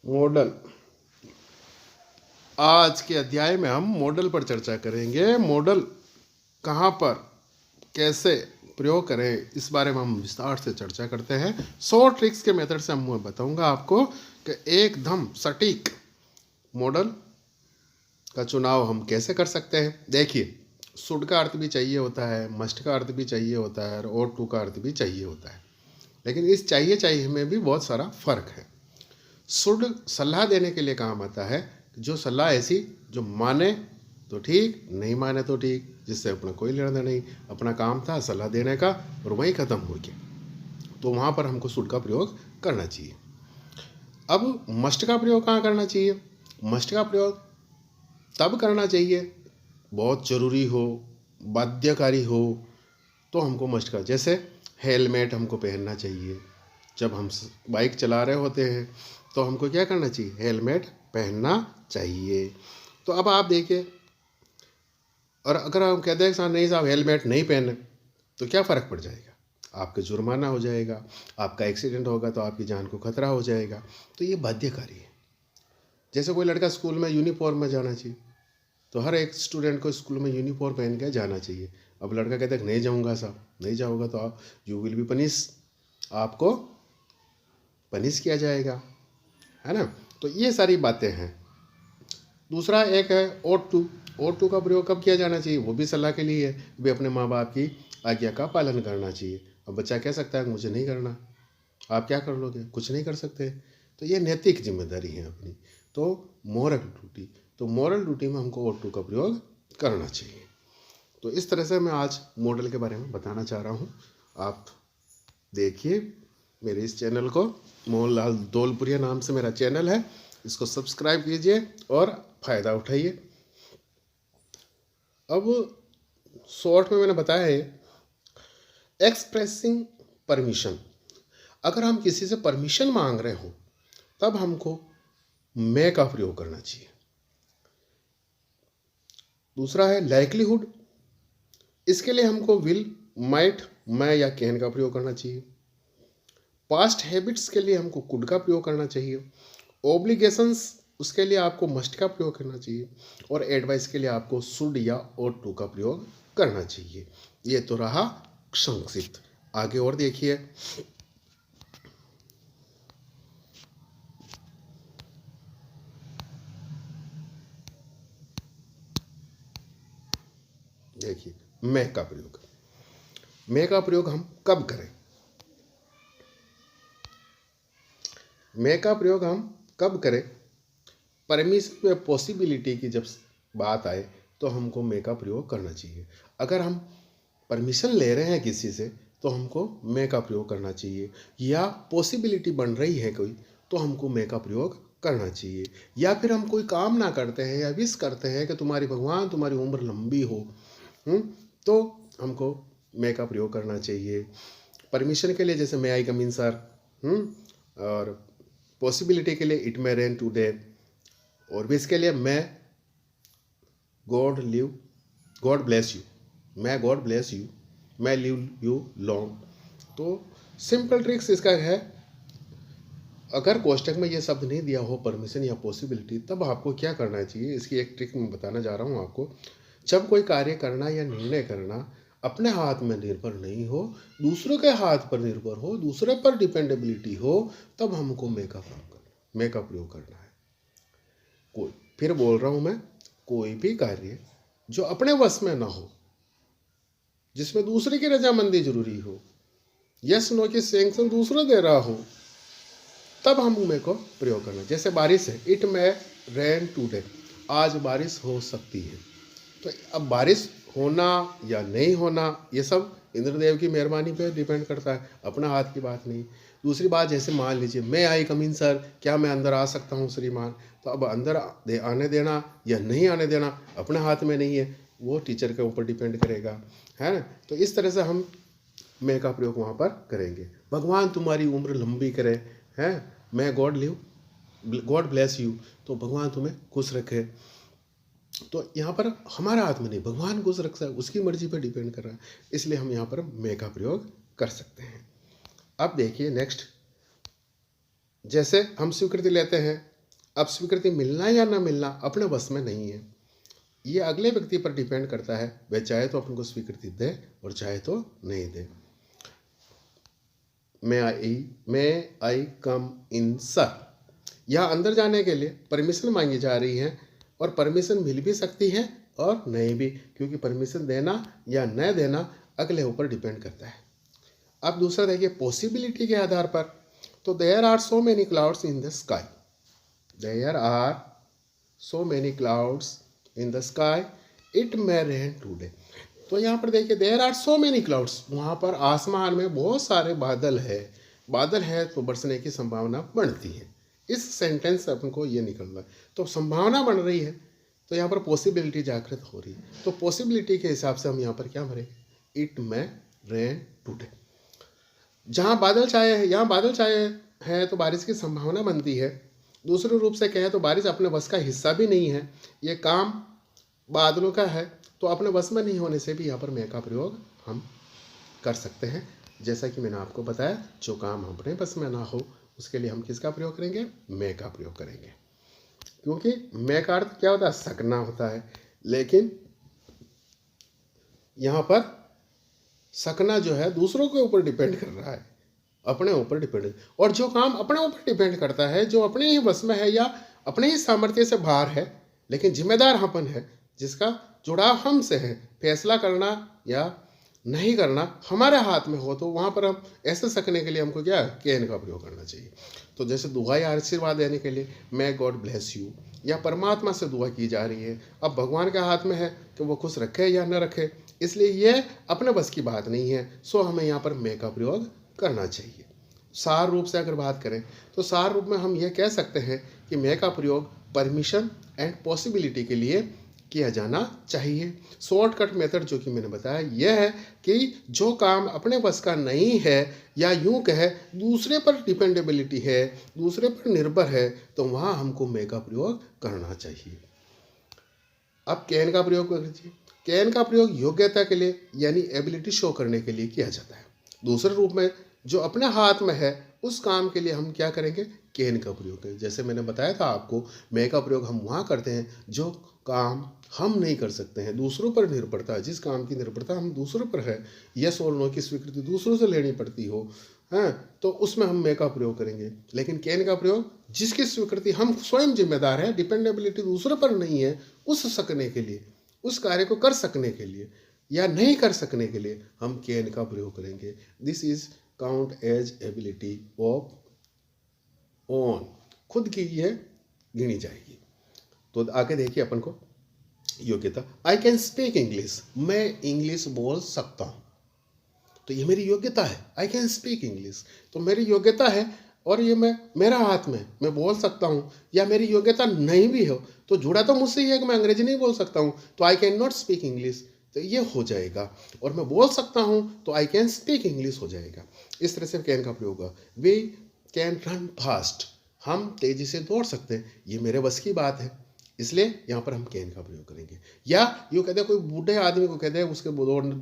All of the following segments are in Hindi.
मॉडल। आज के अध्याय में हम मॉडल पर चर्चा करेंगे। मॉडल कहाँ पर कैसे प्रयोग करें, इस बारे में हम विस्तार से चर्चा करते हैं। 100 ट्रिक्स के मेथड से मैं बताऊंगा आपको कि एकदम सटीक मॉडल का चुनाव हम कैसे कर सकते हैं। देखिए, शुड का अर्थ भी चाहिए होता है, मस्ट का अर्थ भी चाहिए होता है, और ought to का अर्थ भी चाहिए होता है। लेकिन इस चाहिए में भी बहुत सारा फर्क है। शुड सलाह देने के लिए काम आता है, जो सलाह ऐसी जो माने तो ठीक, नहीं माने तो ठीक, जिससे अपना कोई लेना नहीं, अपना काम था सलाह देने का और वहीं ख़त्म हो गया, तो वहाँ पर हमको शुड का प्रयोग करना चाहिए। अब मस्ट का प्रयोग कहाँ करना चाहिए? मस्ट का प्रयोग तब करना चाहिए बहुत ज़रूरी हो, बाध्यकारी हो, तो हमको मस्ट का, जैसे हेलमेट हमको पहनना चाहिए। जब हम बाइक चला रहे होते हैं तो हमको क्या करना चाहिए? हेलमेट पहनना चाहिए। तो अब आप देखिए, और अगर हम कहते हैं साहब नहीं साहब हेलमेट नहीं पहने, तो क्या फ़र्क पड़ जाएगा? आपका जुर्माना हो जाएगा, आपका एक्सीडेंट होगा तो आपकी जान को खतरा हो जाएगा। तो ये बाध्यकारी है। जैसे कोई लड़का स्कूल में यूनिफॉर्म में जाना चाहिए, तो हर एक स्टूडेंट को स्कूल में यूनिफॉर्म पहन के जाना चाहिए। अब लड़का कहता है नहीं जाऊंगा साहब, नहीं जाओगा तो आप यू विल बी पनिश, आपको पनिश किया जाएगा, है ना। तो ये सारी बातें हैं। दूसरा एक है ought to। ought to का प्रयोग कब किया जाना चाहिए? वो भी सलाह के लिए है, भी अपने माँ बाप की आज्ञा का पालन करना चाहिए। अब बच्चा कह सकता है मुझे नहीं करना, आप क्या कर लोगे? कुछ नहीं कर सकते। तो ये नैतिक जिम्मेदारी है अपनी। तो मोरल ड्यूटी, तो मोरल ड्यूटी में हमको ought to का प्रयोग करना चाहिए। तो इस तरह से मैं आज मॉडल के बारे में बताना चाह रहा हूँ। आप देखिए मेरे इस चैनल को, मोहनलाल धौलपुरिया नाम से मेरा चैनल है, इसको सब्सक्राइब कीजिए और फ़ायदा उठाइए। अब शॉर्ट में मैंने बताया है एक्सप्रेसिंग परमिशन। अगर हम किसी से परमिशन मांग रहे हो तब हमको मैं का प्रयोग करना चाहिए। दूसरा है लाइक्लीहुड। इसके लिए हमको विल, माइट, मैं या कैन का प्रयोग करना चाहिए। पास्ट हैबिट्स के लिए हमको कुड का प्रयोग करना चाहिए। ऑब्लिगेशंस, उसके लिए आपको मस्ट का प्रयोग करना चाहिए। और एडवाइस के लिए आपको शुड या ought to का प्रयोग करना चाहिए। ये तो रहा संक्षिप्त। आगे और देखिए, देखिए मैं का प्रयोग। मैं का प्रयोग हम कब करें? मैं का प्रयोग हम कब करें? परमिशन में पॉसिबिलिटी की जब बात आए तो हमको मैं का प्रयोग करना चाहिए। अगर हम परमिशन ले रहे हैं किसी से तो हमको मैं का प्रयोग करना चाहिए, या पॉसिबिलिटी बन रही है कोई तो हमको मैं का प्रयोग करना चाहिए। या फिर हम कोई काम ना करते हैं या विश करते हैं कि तुम्हारी भगवान तुम्हारी उम्र लंबी हो, तो हमको मैं का प्रयोग करना चाहिए। परमिशन के लिए जैसे मे आई कम इन सर, और पॉसिबिलिटी के लिए इट मे रेन टुडे, और भी इसके लिए मैं God live, God bless you, मैं गॉड ब्लेस यू, मैं लिव यू लॉन्ग। तो सिंपल ट्रिक्स इसका है, अगर कोष्टक में ये शब्द नहीं दिया हो परमिशन या पॉसिबिलिटी, तब आपको क्या करना चाहिए, इसकी एक ट्रिक मैं बताना जा रहा हूँ आपको। जब कोई कार्य करना या निर्णय करना अपने हाथ में निर्भर नहीं हो, दूसरों के हाथ पर निर्भर हो, दूसरे पर डिपेंडेबिलिटी हो, तब हमको मैं का प्रयोग करना है। कोई, फिर बोल रहा हूं मैं, कोई भी कार्य जो अपने वश में ना हो, जिसमें दूसरे की रजामंदी जरूरी हो, यस नो की सैंक्शन दूसरा दे रहा हो, तब हम मैं को प्रयोग करना। जैसे बारिश है, इट मे रेन टुडे, आज बारिश हो सकती है। तो अब बारिश होना या नहीं होना ये सब इंद्रदेव की मेहरबानी पे डिपेंड करता है, अपना हाथ की बात नहीं। दूसरी बात, जैसे मान लीजिए मैं आई कम इन सर, क्या मैं अंदर आ सकता हूँ श्रीमान? तो अब अंदर आने देना या नहीं आने देना अपने हाथ में नहीं है, वो टीचर के ऊपर डिपेंड करेगा, है ना। तो इस तरह से हम मैं का प्रयोग वहाँ पर करेंगे। भगवान तुम्हारी उम्र लंबी करे, हैं, मैं God live, God bless you, तो भगवान तुम्हें खुश रखे। तो यहाँ पर हमारा हाथ में नहीं, भगवान खुश रख सकता है, उसकी मर्जी पर डिपेंड कर रहा है, इसलिए हम यहाँ पर मैं का प्रयोग कर सकते हैं। अब देखिए नेक्स्ट, जैसे हम स्वीकृति लेते हैं अब स्वीकृति मिलना या ना मिलना अपने बस में नहीं है, ये अगले व्यक्ति पर डिपेंड करता है। वह चाहे तो अपन को स्वीकृति दे और चाहे तो नहीं दे। मे आई कम इन सर, यहाँ अंदर जाने के लिए परमिशन मांगी जा रही है और परमिशन मिल भी सकती है और नहीं भी, क्योंकि परमिशन देना या न देना अगले ऊपर डिपेंड करता है। अब दूसरा देखिए पॉसिबिलिटी के आधार पर, तो there are so many clouds in the sky, there are so many clouds in the sky, it may rain today. तो यहाँ पर देखिए there are so many clouds, वहाँ पर आसमान में बहुत सारे बादल है तो बरसने की संभावना बनती है। इस सेंटेंस से अपन को ये निकलना है, तो संभावना बन रही है तो यहाँ पर पॉसिबिलिटी जागृत हो रही है। तो पॉसिबिलिटी के हिसाब से हम यहाँ पर क्या भरेंगे, इट मे रेन टुडे। जहाँ बादल छाए हैं, यहाँ बादल छाए हैं तो बारिश की संभावना बनती है। दूसरे रूप से कहें तो बारिश अपने बस का हिस्सा भी नहीं है, ये काम बादलों का है, तो अपने बस में नहीं होने से भी यहाँ पर मैं का प्रयोग हम कर सकते हैं। जैसा कि मैंने आपको बताया, जो काम अपने बस में ना हो उसके लिए हम किसका प्रयोग करेंगे, मैं का प्रयोग करेंगे, क्योंकि मैं का अर्थ क्या होता है, सकना होता है। लेकिन यहाँ पर सकना जो है दूसरों के ऊपर डिपेंड कर रहा है, अपने ऊपर डिपेंड, और जो काम अपने ऊपर डिपेंड करता है, जो अपने ही बस में है या अपने ही सामर्थ्य से बाहर है, लेकिन जिम्मेदार अपन है, जिसका जुड़ाव हमसे है, फैसला करना या नहीं करना हमारे हाथ में हो, तो वहाँ पर हम ऐसे सकने के लिए हमको क्या कैन का प्रयोग करना चाहिए। तो जैसे दुआ या आशीर्वाद देने के लिए मैं गॉड ब्लेस यू, या परमात्मा से दुआ की जा रही है, अब भगवान के हाथ में है कि वो खुश रखे या न रखे, इसलिए ये अपने बस की बात नहीं है, सो हमें यहाँ पर मैं का प्रयोग करना चाहिए। सार रूप से अगर बात करें तो सार रूप में हम ये कह सकते हैं कि मैं का प्रयोग परमिशन एंड पॉसिबिलिटी के लिए किया जाना चाहिए। शॉर्टकट मेथड जो कि मैंने बताया यह है कि जो काम अपने बस का नहीं है या यूं कहे दूसरे पर डिपेंडेबिलिटी है, दूसरे पर निर्भर है, तो वहाँ हमको मैं का प्रयोग करना चाहिए। अब कैन का प्रयोग कीजिए। कैन का प्रयोग योग्यता के लिए यानी एबिलिटी शो करने के लिए किया जाता है। दूसरे रूप में जो अपने हाथ में है उस काम के लिए हम क्या करेंगे, कैन का प्रयोग करें। जैसे मैंने बताया था आपको, मैं का प्रयोग हम वहाँ करते हैं जो काम हम नहीं कर सकते हैं, दूसरों पर निर्भरता है, जिस काम की निर्भरता हम दूसरों पर है, यस और नो की स्वीकृति दूसरों से लेनी पड़ती हो, हैं, तो उसमें हम मैं का प्रयोग करेंगे। लेकिन कैन का प्रयोग जिसकी स्वीकृति हम स्वयं जिम्मेदार है, डिपेंडेबिलिटी दूसरों पर नहीं है, उस सकने के लिए, उस कार्य को कर सकने के लिए या नहीं कर सकने के लिए हम कैन का प्रयोग करेंगे। This is count as ability of own, खुद की यह गिनी जाएगी। तो आगे देखिए अपन को योग्यता, आई कैन स्पीक इंग्लिश, मैं इंग्लिश बोल सकता हूँ, तो ये मेरी योग्यता है। आई कैन स्पीक इंग्लिश, तो मेरी योग्यता है और ये मेरा हाथ में, मैं बोल सकता हूँ। या मेरी योग्यता नहीं भी हो तो जुड़ा तो मुझसे ही है कि मैं अंग्रेजी नहीं बोल सकता हूँ, तो I can not speak English, तो ये हो जाएगा। और मैं बोल सकता हूँ तो आई कैन स्पीक इंग्लिश हो जाएगा। इस तरह से कैन का प्रयोग होगा। वी कैन रन फास्ट, हम तेजी से दौड़ सकते हैं, ये मेरे बस की बात है, इसलिए यहाँ पर हम कैन का प्रयोग करेंगे। या यूँ कहते हैं कोई बूढ़े आदमी को कहते हैं उसके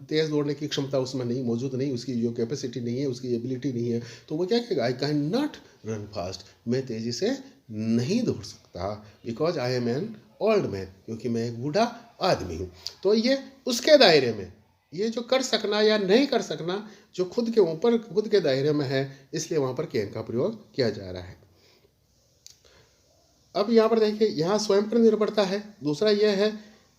तेज दौड़ने की क्षमता उसमें नहीं मौजूद नहीं, उसकी जो कैपेसिटी नहीं है, उसकी एबिलिटी नहीं है, तो वो क्या कहेगा, I can not run fast, मैं तेज़ी से नहीं दौड़ सकता, because I am an old man, क्योंकि मैं एक बूढ़ा आदमी हूँ। तो ये उसके दायरे में, ये जो कर सकना या नहीं कर सकना जो खुद के ऊपर, खुद के दायरे में है, इसलिए वहाँ पर कैन का प्रयोग किया जा रहा है। अब यहाँ पर देखिए, यहाँ स्वयं पर निर्भरता है। दूसरा यह है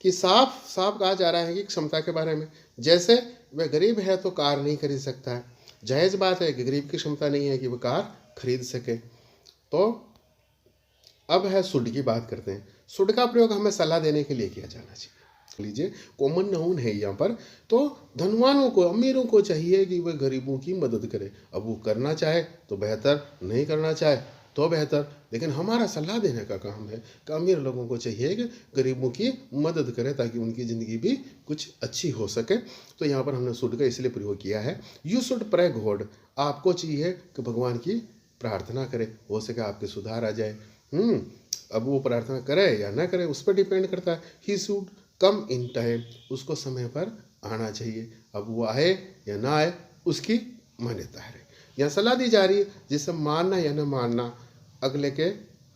कि साफ साफ कहा जा रहा है कि क्षमता के बारे में, जैसे वह गरीब है तो कार नहीं खरीद सकता है, जायज़ बात है कि गरीब की क्षमता नहीं है कि वह कार खरीद सके। तो अब है शुड की बात करते हैं। शुड का प्रयोग हमें सलाह देने के लिए किया जाना चाहिए। लीजिए कॉमन नाउन है यहाँ पर, तो धनवानों को, अमीरों को चाहिए कि वह गरीबों की मदद करे। अब वो करना चाहे तो बेहतर, नहीं करना चाहे तो बेहतर, लेकिन हमारा सलाह देने का काम है कि अमीर लोगों को चाहिए कि गरीबों की मदद करें ताकि उनकी ज़िंदगी भी कुछ अच्छी हो सके। तो यहाँ पर हमने शुड का इसलिए प्रयोग किया है। यू शुड प्रे गॉड, आपको चाहिए कि भगवान की प्रार्थना करें, हो सके आपके सुधार आ जाए। अब वो प्रार्थना करे या ना करे उस पर डिपेंड करता है। He should come in time, उसको समय पर आना चाहिए। अब वो आए या ना आए उसकी मान्यता है। यहाँ सलाह दी जा रही है जिससे मानना या न मानना अगले के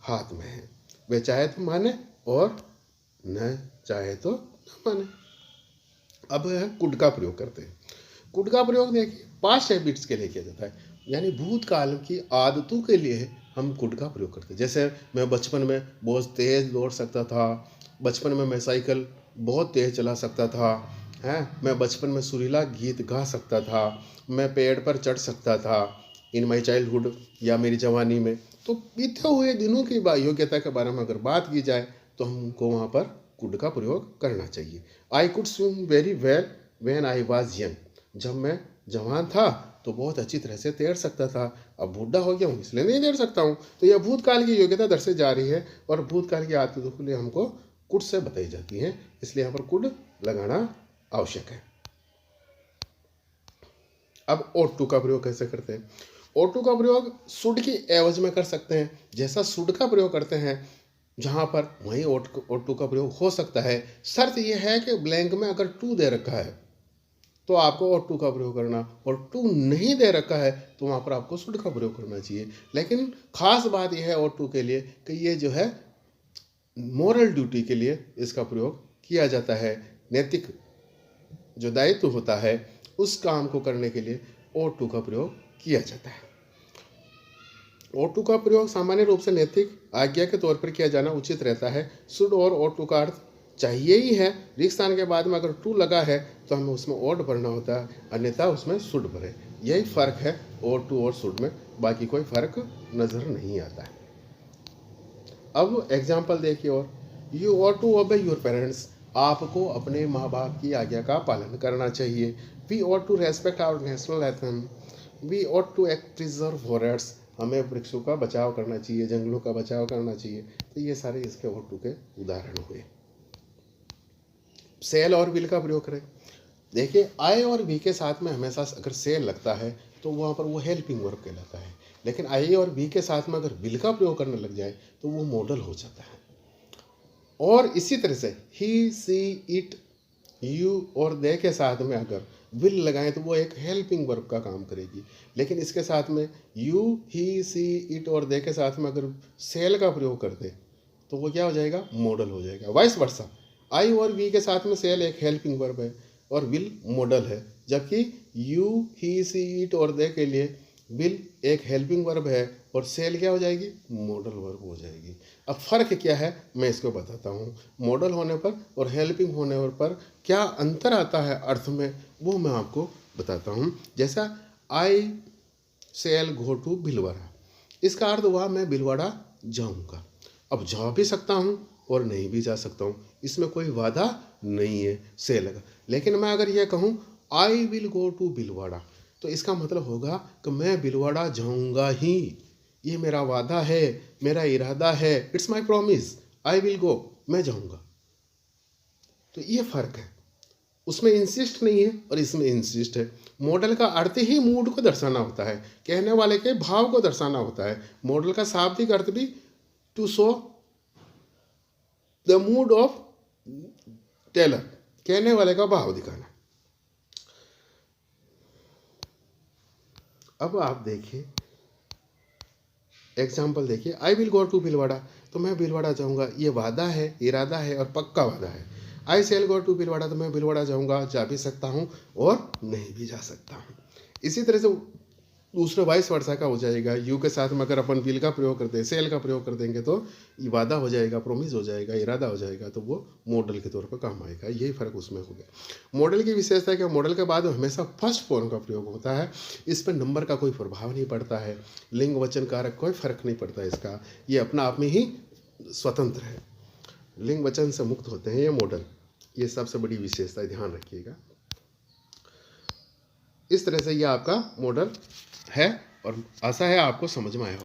हाथ में है। वे चाहे तो माने और न चाहे तो न माने। अब है कुड का प्रयोग करते हैं। कुड का प्रयोग देखिए पास्ट हैबिट्स के लिए किया जाता है, यानी भूतकाल की आदतों के लिए हम कुड का प्रयोग करते हैं। जैसे मैं बचपन में बहुत तेज दौड़ सकता था, बचपन में मैं साइकिल बहुत तेज चला सकता था, मैं बचपन में सुरीला गीत गा सकता था, मैं पेड़ पर चढ़ सकता था इन माई चाइल्डहुड या मेरी जवानी में। तो बीते हुए दिनों की योग्यता के बारे में अगर बात की जाए तो हमको वहाँ पर कुड का प्रयोग करना चाहिए। I could swim very well when I was young. जब मैं जवान था तो बहुत अच्छी तरह से तैर सकता था, अब बूढ़ा हो गया हूँ इसलिए नहीं तैर सकता हूँ। तो यह भूतकाल की योग्यता दर्शाई जा रही है और भूतकाल की आदतों के लिए हमको कुड से बताई जाती हैं, इसलिए यहाँ पर कुड लगाना आवश्यक है। अब ought to का प्रयोग कैसे करते हैं? ought to का प्रयोग शुड की एवज में कर सकते हैं। जैसा शुड का प्रयोग करते हैं जहाँ पर वहीं ought to का प्रयोग हो सकता है। शर्त यह है कि ब्लैंक में अगर टू दे रखा है तो आपको ought to का प्रयोग करना, और टू नहीं दे रखा है तो वहाँ पर आपको शुड का प्रयोग करना चाहिए। लेकिन खास बात यह है ought to के लिए कि ये जो है मोरल ड्यूटी के लिए इसका प्रयोग किया जाता है। नैतिक जो दायित्व होता है उस काम को करने के लिए ought to का प्रयोग किया जाता है। ought to का प्रयोग सामान्य रूप से नैतिक आज्ञा के तौर पर किया जाना उचित रहता है। शुड और ought to का अर्थ चाहिए ही है। रिक्त स्थान के बाद में अगर टू लगा है तो हमें उसमें ought भरना होता है, अन्यथा उसमें शुड भरे। यही फर्क है ought to और शुड में, बाकी कोई फर्क नजर नहीं आता है। अब एग्जाम्पल देखिए, और you ought to obey your parents। आपको अपने माँ बाप की आज्ञा का पालन करना चाहिए। We ought to respect our national anthem। We ought to act preserve forests। हमें वृक्षों का बचाव करना चाहिए, जंगलों का बचाव करना चाहिए। तो ये सारे इसके ought to के उदाहरण हुए। सेल और विल का प्रयोग करें। देखिए आई और वी के साथ में हमेशा अगर सेल लगता है तो वहाँ पर वो हेल्पिंग वर्ब कहलाता है, लेकिन आई और वी के साथ में अगर विल का प्रयोग करने लग जाए तो वो मॉडल हो जाता है। और इसी तरह से ही, सी, इट, यू और दे के साथ में अगर विल लगाएं तो वो एक हेल्पिंग वर्ब का काम करेगी, लेकिन इसके साथ में यू, ही, सी, इट और दे के साथ में अगर सेल का प्रयोग करते तो वो क्या हो जाएगा? मॉडल हो जाएगा। वाइस वर्सा, आई और वी के साथ में सेल एक हेल्पिंग वर्ब है और विल मॉडल है, जबकि यू, ही, सी, इट और दे के लिए विल एक हेल्पिंग वर्ब है और सेल क्या हो जाएगी? मॉडल वर्ब हो जाएगी। अब फर्क क्या है मैं इसको बताता हूँ। मॉडल होने पर और हेल्पिंग होने पर क्या अंतर आता है अर्थ में, वो मैं आपको बताता हूँ। जैसा आई सेल गो टू भिलवाड़ा, इसका अर्थ हुआ मैं भिलवाड़ा जाऊँगा। अब जा भी सकता हूँ और नहीं भी जा सकता हूँ, इसमें कोई वादा नहीं है सेल का। लेकिन मैं अगर यह कहूँ I will go to Bhilwara, तो इसका मतलब होगा कि मैं भिलवाड़ा जाऊँगा ही, ये मेरा वादा है, मेरा इरादा है, it's my promise, I will गो, मैं जाऊँगा। तो ये फर्क है, उसमें इंसिस्ट नहीं है और इसमें इंसिस्ट है। मॉडल का अर्थ ही मूड को दर्शाना होता है, कहने वाले के भाव को दर्शाना होता है। मॉडल का शाब्दिक अर्थ भी to show the mood of teller, कहने वाले का भाव दिखाना। अब आप देखिए एग्जाम्पल देखिए, I will go to Bhilwara, तो मैं भिलवाड़ा जाऊंगा, ये वादा है, इरादा है और पक्का वादा है। आई सेल गो टू भिलवाड़ा, तो मैं भिलवाड़ा जाऊंगा, जा भी सकता हूँ और नहीं भी जा सकता हूँ। इसी तरह से दूसरा वाइस वर्सा का हो जाएगा। यू के साथ में अगर अपन विल का प्रयोग करते हैं, सेल का प्रयोग कर देंगे तो ये वादा हो जाएगा, प्रोमिस हो जाएगा, इरादा हो जाएगा, तो वो मॉडल के तौर पर काम आएगा। यही फर्क उसमें हो गया। मॉडल की विशेषता है कि मॉडल के बाद हमेशा फर्स्ट फॉर्म का प्रयोग होता है, इस पर नंबर का कोई प्रभाव नहीं पड़ता है, लिंग वचन कारक कोई फर्क नहीं पड़ता इसका, ये अपना आप में ही स्वतंत्र है, लिंग वचन से मुक्त होते हैं ये मॉडल। ये सबसे बड़ी विशेषता है, ध्यान रखिएगा। इस तरह से ये आपका मॉडल है और आशा है आपको समझ में आया।